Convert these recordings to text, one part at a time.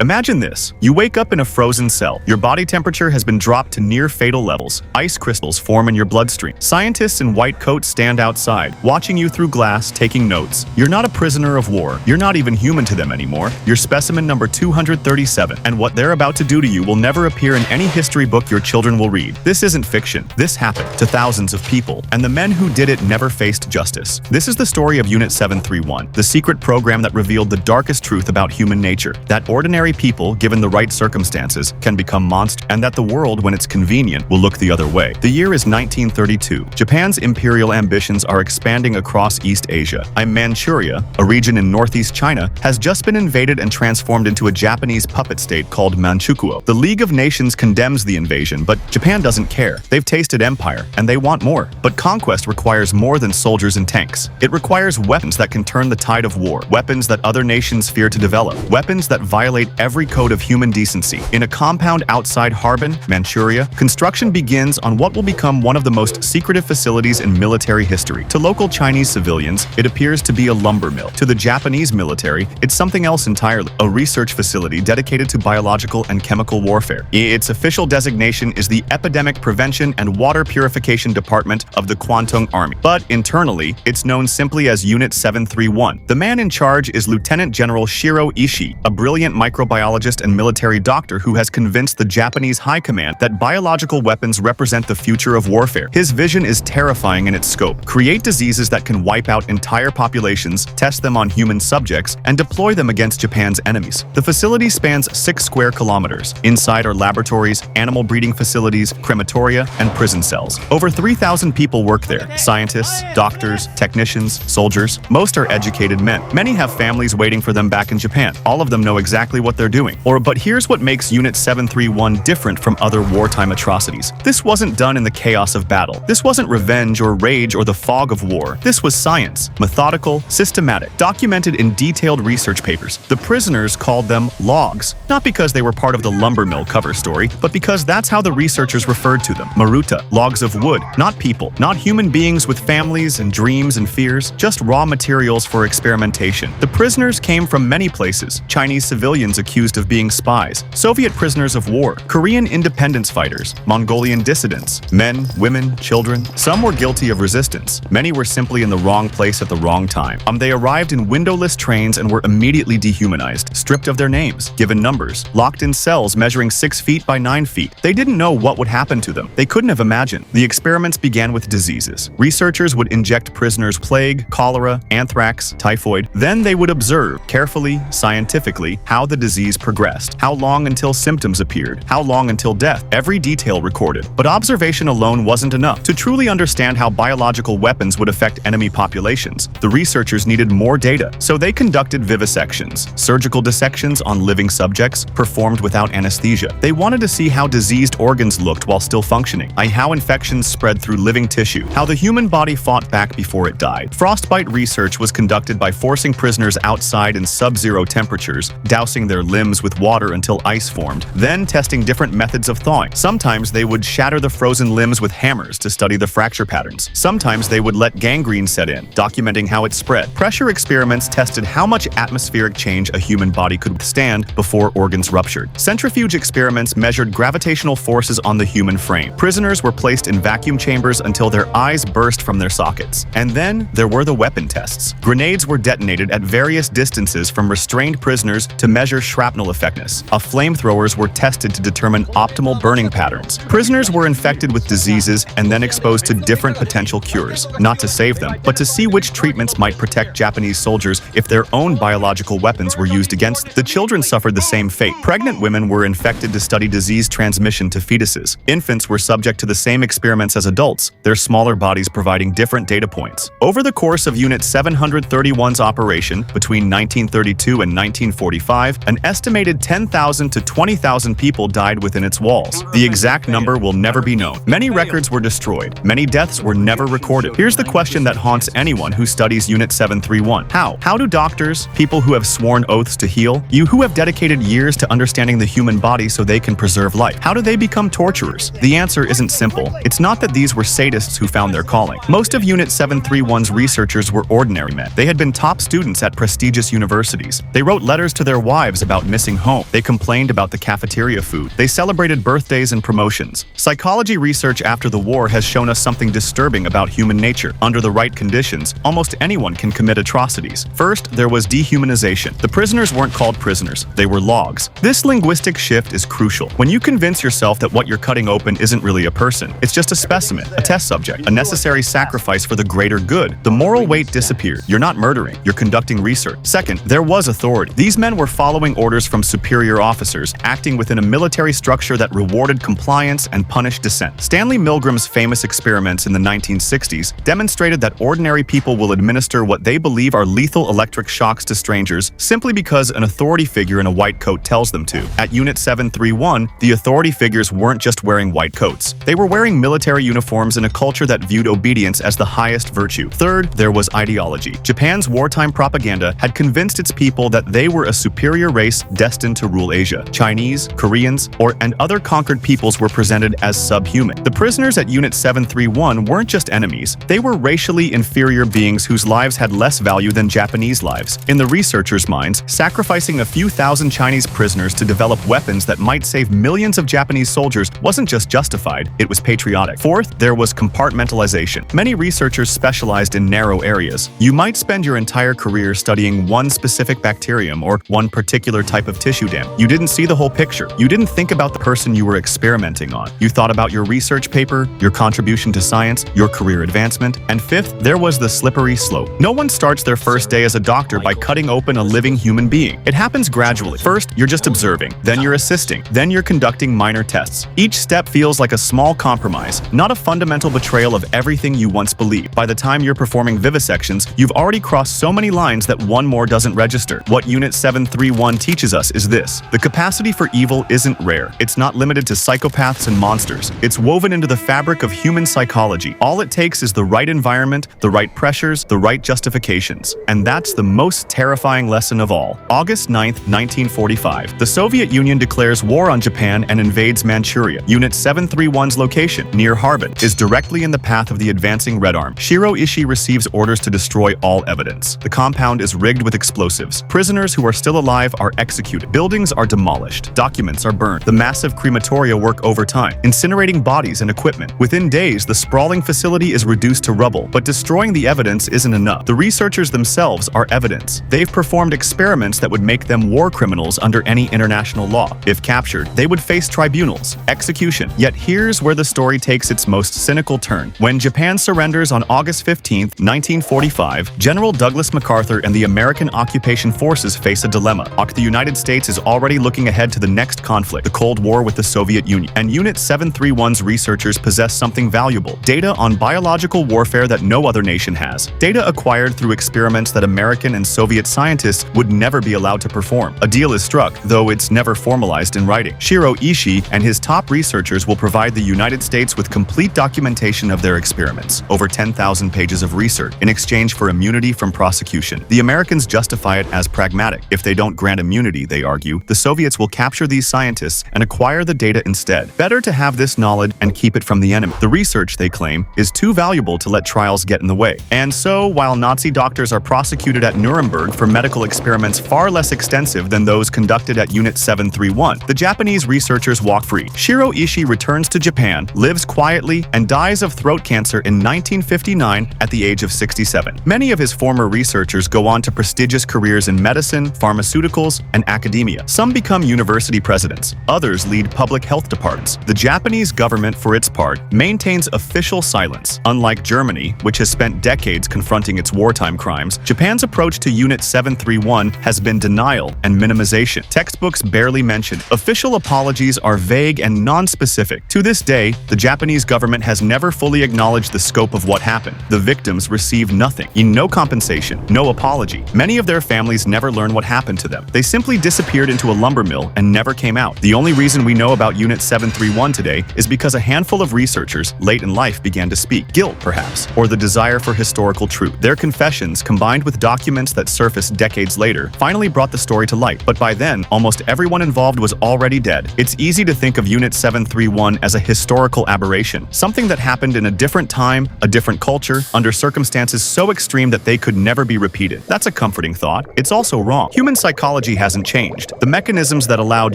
Imagine this. You wake up in a frozen cell. Your body temperature has been dropped to near fatal levels. Ice crystals form in your bloodstream. Scientists in white coats stand outside, watching you through glass, taking notes. You're not a prisoner of war. You're not even human to them anymore. You're specimen number 237, and what they're about to do to you will never appear in any history book your children will read. This isn't fiction. This happened to thousands of people, and the men who did it never faced justice. This is the story of Unit 731, the secret program that revealed the darkest truth about human nature, that ordinary people, given the right circumstances, can become monsters, and that the world, when it's convenient, will look the other way. The year is 1932. Japan's imperial ambitions are expanding across East Asia. Manchuria, a region in northeast China, has just been invaded and transformed into a Japanese puppet state called Manchukuo. The League of Nations condemns the invasion, but Japan doesn't care. They've tasted empire, and they want more. But conquest requires more than soldiers and tanks. It requires weapons that can turn the tide of war, weapons that other nations fear to develop, weapons that violate every code of human decency. In a compound outside Harbin, Manchuria, construction begins on what will become one of the most secretive facilities in military history. To local Chinese civilians, it appears to be a lumber mill. To the Japanese military, it's something else entirely, a research facility dedicated to biological and chemical warfare. Its official designation is the Epidemic Prevention and Water Purification Department of the Kwantung Army. But internally, it's known simply as Unit 731. The man in charge is Lieutenant General Shiro Ishii, a brilliant microbiologist and military doctor who has convinced the Japanese High Command that biological weapons represent the future of warfare. His vision is terrifying in its scope: create diseases that can wipe out entire populations, test them on human subjects, and deploy them against Japan's enemies. The facility spans 6 square kilometers. Inside are laboratories, animal breeding facilities, crematoria, and prison cells. Over 3,000 people work there: scientists, doctors, technicians, soldiers. Most are educated men. Many have families waiting for them back in Japan. All of them know exactly what they're doing. But here's what makes Unit 731 different from other wartime atrocities. This wasn't done in the chaos of battle. This wasn't revenge or rage or the fog of war. This was science, methodical, systematic, documented in detailed research papers. The prisoners called them logs, not because they were part of the lumber mill cover story, but because that's how the researchers referred to them. Maruta, logs of wood, not people, not human beings with families and dreams and fears, just raw materials for experimentation. The prisoners came from many places: Chinese civilians accused of being spies, Soviet prisoners of war, Korean independence fighters, Mongolian dissidents, men, women, children. Some were guilty of resistance. Many were simply in the wrong place at the wrong time. They arrived in windowless trains and were immediately dehumanized, stripped of their names, given numbers, locked in cells measuring 6 feet by 9 feet. They didn't know what would happen to them. They couldn't have imagined. The experiments began with diseases. Researchers would inject prisoners plague, cholera, anthrax, typhoid. Then they would observe, carefully, scientifically, how the disease progressed, how long until symptoms appeared, how long until death, every detail recorded. But observation alone wasn't enough. To truly understand how biological weapons would affect enemy populations, the researchers needed more data. So they conducted vivisections, surgical dissections on living subjects, performed without anesthesia. They wanted to see how diseased organs looked while still functioning, how infections spread through living tissue, how the human body fought back before it died. Frostbite research was conducted by forcing prisoners outside in sub-zero temperatures, dousing their limbs with water until ice formed, then testing different methods of thawing. Sometimes they would shatter the frozen limbs with hammers to study the fracture patterns. Sometimes they would let gangrene set in, documenting how it spread. Pressure experiments tested how much atmospheric change a human body could withstand before organs ruptured. Centrifuge experiments measured gravitational forces on the human frame. Prisoners were placed in vacuum chambers until their eyes burst from their sockets. And then there were the weapon tests. Grenades were detonated at various distances from restrained prisoners to measure shrapnel effectiveness. Flamethrowers were tested to determine optimal burning patterns. Prisoners were infected with diseases and then exposed to different potential cures, not to save them, but to see which treatments might protect Japanese soldiers if their own biological weapons were used against them. The children suffered the same fate. Pregnant women were infected to study disease transmission to fetuses. Infants were subject to the same experiments as adults, their smaller bodies providing different data points. Over the course of Unit 731's operation, between 1932 and 1945, an estimated 10,000 to 20,000 people died within its walls. The exact number will never be known. Many records were destroyed. Many deaths were never recorded. Here's the question that haunts anyone who studies Unit 731. How? How do doctors, people who have sworn oaths to heal, you who have dedicated years to understanding the human body so they can preserve life, how do they become torturers? The answer isn't simple. It's not that these were sadists who found their calling. Most of Unit 731's researchers were ordinary men. They had been top students at prestigious universities. They wrote letters to their wives about missing home. They complained about the cafeteria food. They celebrated birthdays and promotions. Psychology research after the war has shown us something disturbing about human nature. Under the right conditions, almost anyone can commit atrocities. First, there was dehumanization. The prisoners weren't called prisoners, they were logs. This linguistic shift is crucial. When you convince yourself that what you're cutting open isn't really a person, it's just a specimen, a test subject, a necessary sacrifice for the greater good, the moral weight disappeared. You're not murdering, you're conducting research. Second, there was authority. These men were following orders from superior officers, acting within a military structure that rewarded compliance and punished dissent. Stanley Milgram's famous experiments in the 1960s demonstrated that ordinary people will administer what they believe are lethal electric shocks to strangers simply because an authority figure in a white coat tells them to. At Unit 731, the authority figures weren't just wearing white coats. They were wearing military uniforms in a culture that viewed obedience as the highest virtue. Third, there was ideology. Japan's wartime propaganda had convinced its people that they were a superior race destined to rule Asia. Chinese, Koreans, and other conquered peoples were presented as subhuman. The prisoners at Unit 731 weren't just enemies. They were racially inferior beings whose lives had less value than Japanese lives. In the researchers' minds, sacrificing a few thousand Chinese prisoners to develop weapons that might save millions of Japanese soldiers wasn't just justified, it was patriotic. Fourth, there was compartmentalization. Many researchers specialized in narrow areas. You might spend your entire career studying one specific bacterium or one particular type of tissue dam. You didn't see the whole picture. You didn't think about the person you were experimenting on. You thought about your research paper, your contribution to science, your career advancement. And fifth, there was the slippery slope. No one starts their first day as a doctor by cutting open a living human being. It happens gradually. First, you're just observing, then you're assisting, then you're conducting minor tests. Each step feels like a small compromise, not a fundamental betrayal of everything you once believed. By the time you're performing vivisections, you've already crossed so many lines that one more doesn't register. What Unit 731 teaches us is this: the capacity for evil isn't rare. It's not limited to psychopaths and monsters. It's woven into the fabric of human psychology. All it takes is the right environment, the right pressures, the right justifications. And that's the most terrifying lesson of all. August 9, 1945. The Soviet Union declares war on Japan and invades Manchuria. Unit 731's location, near Harbin, is directly in the path of the advancing Red Army. Shiro Ishii receives orders to destroy all evidence. The compound is rigged with explosives. Prisoners who are still alive are executed. Buildings are demolished. Documents are burned. The massive crematoria work overtime, incinerating bodies and equipment. Within days, the sprawling facility is reduced to rubble, but destroying the evidence isn't enough. The researchers themselves are evidence. They've performed experiments that would make them war criminals under any international law. If captured, they would face tribunals, execution. Yet here's where the story takes its most cynical turn. When Japan surrenders on August 15, 1945, General Douglas MacArthur and the American occupation forces face a dilemma. The United States is already looking ahead to the next conflict, the Cold War with the Soviet Union. And Unit 731's researchers possess something valuable: data on biological warfare that no other nation has. Data acquired through experiments that American and Soviet scientists would never be allowed to perform. A deal is struck, though it's never formalized in writing. Shiro Ishii and his top researchers will provide the United States with complete documentation of their experiments, over 10,000 pages of research, in exchange for immunity from prosecution. The Americans justify it as pragmatic. If they don't grant immunity, they argue, the Soviets will capture these scientists and acquire the data instead. Better to have this knowledge and keep it from the enemy. The research, they claim, is too valuable to let trials get in the way. And so, while Nazi doctors are prosecuted at Nuremberg for medical experiments far less extensive than those conducted at Unit 731, the Japanese researchers walk free. Shiro Ishii returns to Japan, lives quietly, and dies of throat cancer in 1959 at the age of 67. Many of his former researchers go on to prestigious careers in medicine, pharmaceuticals, and academia. Some become university presidents. Others lead public health departments. The Japanese government, for its part, maintains official silence. Unlike Germany, which has spent decades confronting its wartime crimes, Japan's approach to Unit 731 has been denial and minimization. Textbooks barely mention. Official apologies are vague and non-specific. To this day, the Japanese government has never fully acknowledged the scope of what happened. The victims receive nothing. No compensation, no apology. Many of their families never learn what happened to them. They simply disappeared into a lumber mill and never came out. The only reason we know about Unit 731 today is because a handful of researchers late in life began to speak. Guilt, perhaps, or the desire for historical truth. Their confessions, combined with documents that surfaced decades later, finally brought the story to light. But by then, almost everyone involved was already dead. It's easy to think of Unit 731 as a historical aberration, something that happened in a different time, a different culture, under circumstances so extreme that they could never be repeated. That's a comforting thought. It's also wrong. Human psychology technology hasn't changed. The mechanisms that allowed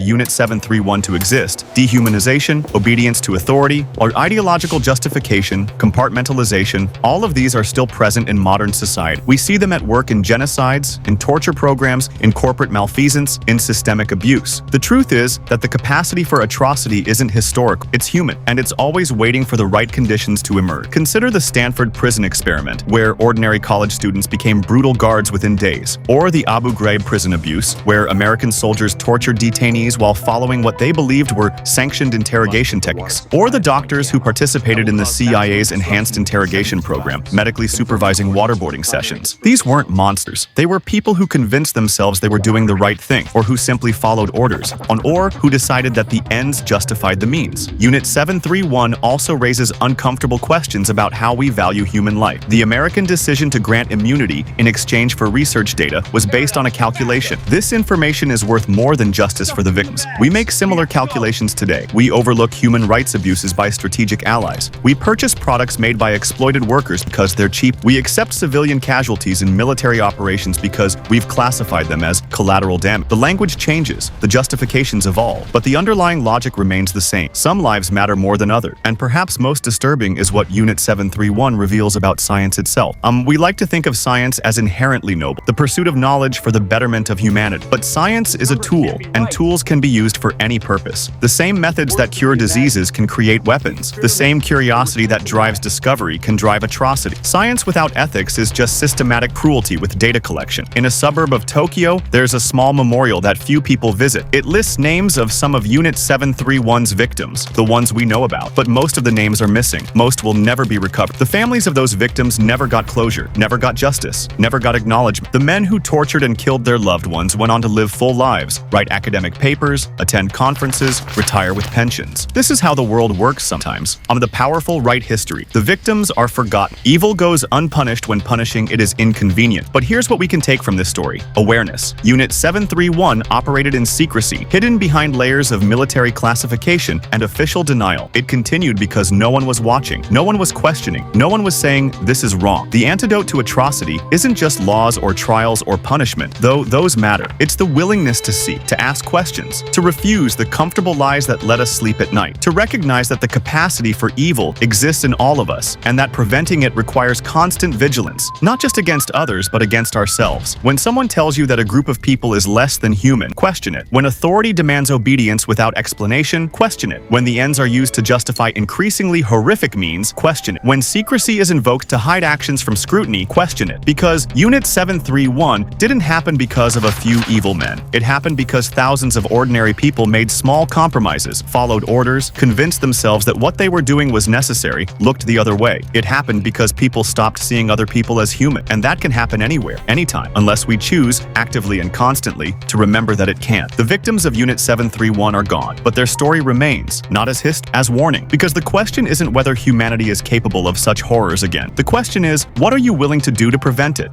Unit 731 to exist, dehumanization, obedience to authority, or ideological justification, compartmentalization, all of these are still present in modern society. We see them at work in genocides, in torture programs, in corporate malfeasance, in systemic abuse. The truth is that the capacity for atrocity isn't historic, it's human, and it's always waiting for the right conditions to emerge. Consider the Stanford prison experiment, where ordinary college students became brutal guards within days, or the Abu Ghraib prison abuse, where American soldiers tortured detainees while following what they believed were sanctioned interrogation techniques, or the doctors who participated in the CIA's enhanced interrogation program, medically supervising waterboarding sessions. These weren't monsters. They were people who convinced themselves they were doing the right thing, or who simply followed orders, or who decided that the ends justified the means. Unit 731 also raises uncomfortable questions about how we value human life. The American decision to grant immunity in exchange for research data was based on a calculation. This information is worth more than justice for the victims. We make similar calculations today. We overlook human rights abuses by strategic allies. We purchase products made by exploited workers because they're cheap. We accept civilian casualties in military operations because we've classified them as collateral damage. The language changes, the justifications evolve, but the underlying logic remains the same. Some lives matter more than others, and perhaps most disturbing is what Unit 731 reveals about science itself. We like to think of science as inherently noble, the pursuit of knowledge for the betterment of humanity. But science is a tool, and tools can be used for any purpose. The same methods that cure diseases can create weapons. The same curiosity that drives discovery can drive atrocity. Science without ethics is just systematic cruelty with data collection. In a suburb of Tokyo, there's a small memorial that few people visit. It lists names of some of Unit 731's victims, the ones we know about, but most of the names are missing. Most will never be recovered. The families of those victims never got closure, never got justice, never got acknowledgement. The men who tortured and killed their loved ones went on to live full lives, write academic papers, attend conferences, retire with pensions. This is how the world works sometimes. The powerful write history. The victims are forgotten. Evil goes unpunished when punishing it is inconvenient. But here's what we can take from this story. Awareness. Unit 731 operated in secrecy, hidden behind layers of military classification and official denial. It continued because no one was watching, no one was questioning, no one was saying, this is wrong. The antidote to atrocity isn't just laws or trials or punishment, though those matter. It's the willingness to see, to ask questions, to refuse the comfortable lies that let us sleep at night, to recognize that the capacity for evil exists in all of us, and that preventing it requires constant vigilance, not just against others, but against ourselves. When someone tells you that a group of people is less than human, question it. When authority demands obedience without explanation, question it. When the ends are used to justify increasingly horrific means, question it. When secrecy is invoked to hide actions from scrutiny, question it. Because Unit 731 didn't happen because of a few evil men. It happened because thousands of ordinary people made small compromises, followed orders, convinced themselves that what they were doing was necessary, looked the other way. It happened because people stopped seeing other people as human, and that can happen anywhere, anytime, unless we choose, actively and constantly, to remember that it can't. The victims of Unit 731 are gone, but their story remains, not as history, as warning. Because the question isn't whether humanity is capable of such horrors again. The question is, what are you willing to do to prevent it?